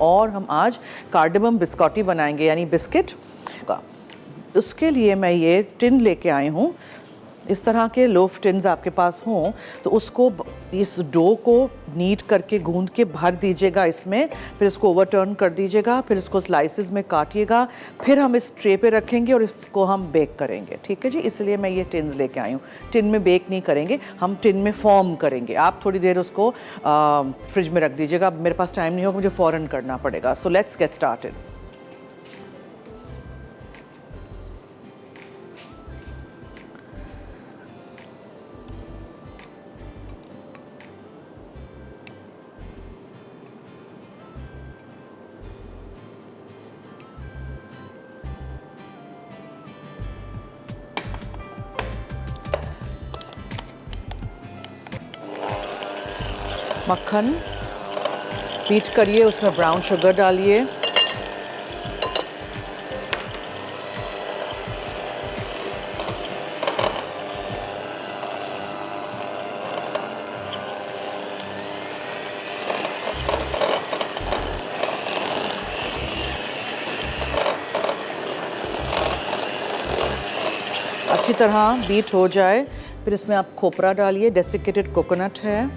और हम आज कार्डेमम बिस्कॉटी बनाएंगे यानी बिस्किट का। उसके लिए मैं ये टिन लेके आई हूँ। इस तरह के लोफ टिन्स आपके पास हों तो उसको इस डो को नीट करके गूंद के भर दीजिएगा इसमें, फिर इसको ओवरटर्न कर दीजिएगा, फिर इसको स्लाइसेस में काटिएगा, फिर हम इस ट्रे पे रखेंगे और इसको हम बेक करेंगे। ठीक है जी, इसलिए मैं ये टिन्स लेके आई हूँ। टिन में बेक नहीं करेंगे, हम टिन में फॉर्म करेंगे। आप थोड़ी देर उसको फ्रिज में रख दीजिएगा। मेरे पास टाइम नहीं होगा, मुझे फ़ौरन करना पड़ेगा। So let's get started. मक्खन बीट करिए, उसमें ब्राउन शुगर डालिए, अच्छी तरह बीट हो जाए, फिर इसमें आप खोपरा डालिए, डेसिकेटेड कोकोनट है,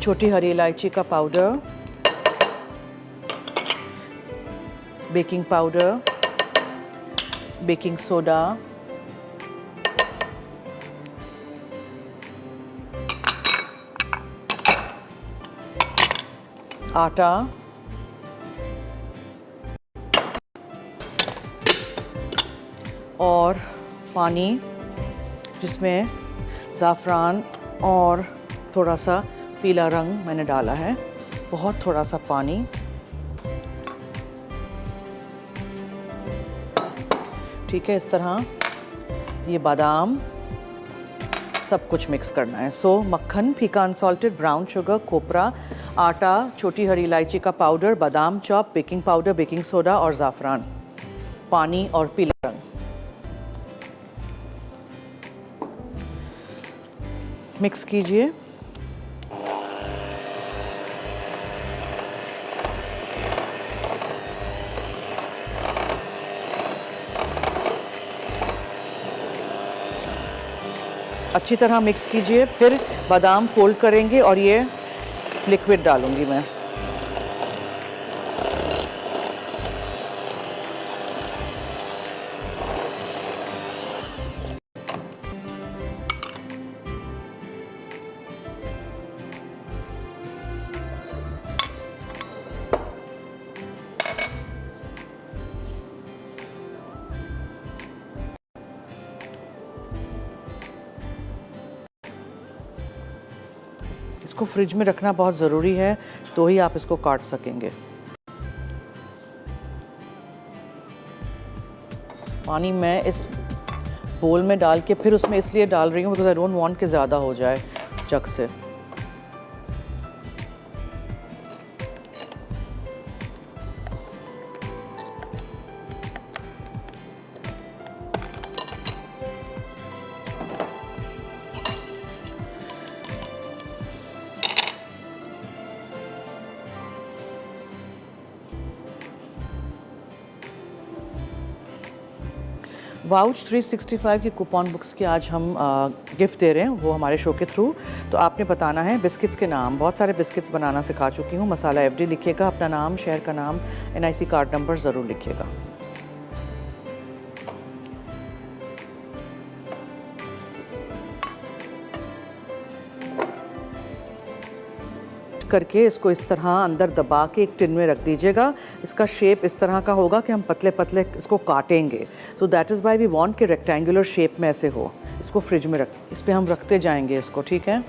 छोटी हरी इलायची का powder, baking powder, baking soda, आटा, और पानी जिसमें ज़ाफ़रान और थोड़ा सा पीला रंग मैंने डाला है, बहुत थोड़ा सा पानी। ठीक है, इस तरह ये बादाम सब कुछ मिक्स करना है। सो मक्खन, फीका अनसॉल्टेड, ब्राउन शुगर, खोपरा, आटा, छोटी हरी इलायची का पाउडर, बादाम chop, baking powder, baking soda और ज़ाफ़रान, पानी और पीला रंग। मिक्स कीजिए। अच्छी तरह मिक्स कीजिए, फिर बादाम फोल्ड करेंगे और ये लिक्विड डालूंगी मैं। इसको फ्रिज में रखना बहुत ज़रूरी है, तो ही आप इसको काट सकेंगे। पानी मैं इस बोल में डाल के फिर उसमें इसलिए डाल रही हूँ बिकॉज आई डोंट वांट कि ज़्यादा हो जाए जग से। वाउच 365 की कूपन बुक्स की आज हम गिफ्ट दे रहे हैं, वो हमारे शो के थ्रू। तो आपने बताना है बिस्किट्स के नाम। बहुत सारे बिस्किट्स बनाना सिखा चुकी हूँ। मसाला FD लिखिएगा, अपना नाम, शहर का नाम, NIC कार्ड नंबर ज़रूर लिखिएगा। करके इसको इस तरह अंदर दबा के एक टिन में रख दीजिएगा। इसका शेप इस तरह का होगा कि हम पतले पतले इसको काटेंगे। So that is why we want कि रेक्टेंगुलर शेप में ऐसे हो। इसको फ्रिज में इस पर हम रखते जाएंगे इसको। ठीक है।